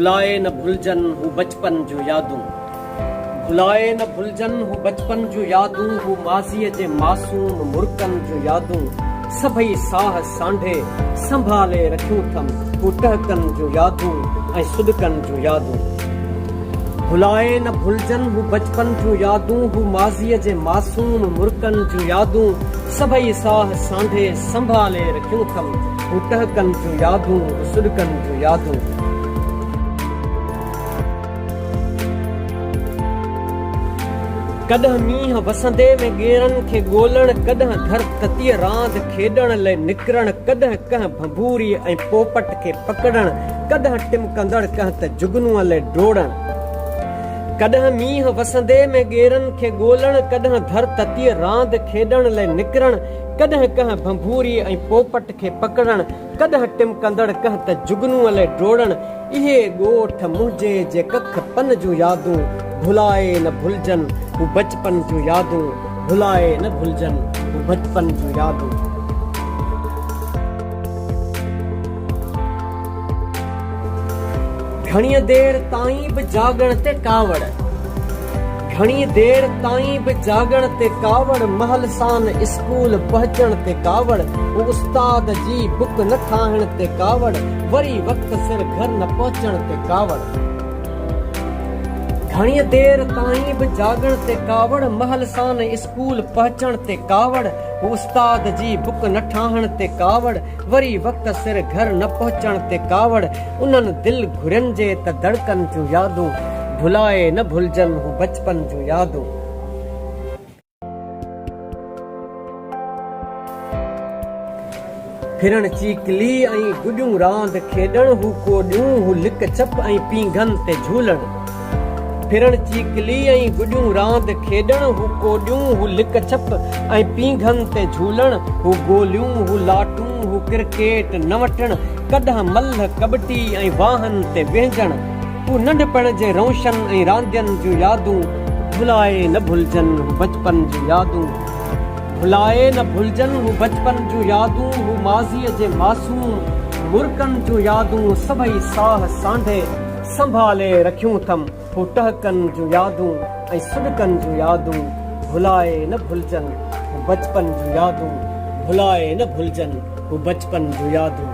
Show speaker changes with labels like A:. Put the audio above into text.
A: भुलाए न भुलजन हू बचपन जो यादूं। भुलाए न भुलजन हू बचपन जो यादूं, हू माज़ीअ जे मासूम मुर्कन जो यादूं। सभई साह सांढे संभाले रखियूं थम, हू टहकन जो यादूं ऐं सुॾकन जो यादूं। भुलाए न भुलजन हू बचपन जो यादूं, हू माज़ीअ जे मासूम मुर्कन जो यादूं। सभई साह सांढे संभाले रखियूं थम, हू टहकन जो यादूं सुॾकन जो यादूं। कॾहिं मींहं वसंदे में गेरनि खे ॻोल्हण, कॾहिं घर ततीअ रांदि खेॾण लाइ निकिरण, कॾहिं कंहिं भंभूरी ऐं पोपट खे पकड़ण, कॾहिं टिमकंदड़ कंहिं त जुगनूअ लाइ डोड़ण। कॾहिं मींहं वसंदे में गेरनि खे ॻोल्हण, कॾहिं घर ततीअ रांदि खेॾण लाइ निकिरण, कॾहिं कंहिं भंभूरी ऐं पोपट खे पकड़ण, कॾहिं टिमकंदड़ कंहिं त जुगनूअ लाइ डोड़ण। इहे ॻोठ मुंहिंजे जे कख पन जूं यादूं, भुलाए न भुलजन हू बचपन जूं यादूं। भुलाए न भुलजन हू बचपन जूं यादूं। घणी देर ताईं बि जागण ते कावड़, घणी देर ताईं बि जागण ते कावड़, महल सान स्कूल पहुचण ते कावड़, उस्ताद जी बुक न ठाहिण ते कावड़, वरी वक्त सिर घर न पहुचण ते कावड़। घणी देर ताईं बि जागण ते कावड़, महल सान स्कूल पहुचण ते कावड़, उस्ताद जी बुक न ठाहिण ते कावड़, वरी वक्त सिर घर न पहुचण ते कावड़। उन्हनि दिल घुरनि जे त धड़कन जूं यादूं, भुलाए न भुलजन हू बचपन जूं यादूं। फिरण चीकली ऐं गुॾियूं रांदि खेॾण, हू कोॾियूं हू लिक चप ऐं पींघनि ते झूलण। फिरण चीकली ऐं गुॾियूं रांदि खेॾण, हू कोॾियूं हू लिक छप ऐं पींघनि ते झूलण। हू गोलियूं हू लाटूं हू क्रिकेट न वठण, कॾहिं मल्ह कबड्डी ऐं वाहन ते वेंझण। हू नंढपण जे रोशन ऐं रांदियुनि जूं यादूं, भुलाए न भुलजन हू बचपन जूं यादूं। भुलाए न भुलजन हू बचपन जूं यादूं, हू माज़ीअ जे मासूम मुर्कन जूं यादूं। सभई साह सांढे संभाले रखियूं थम, हू टहकन जूं यादूं ऐं सुॾकन जूं यादूं। भुलाए न भुलजन हू बचपन जूं यादूं, भुलाए न भुलजन हू बचपन जूं यादूं।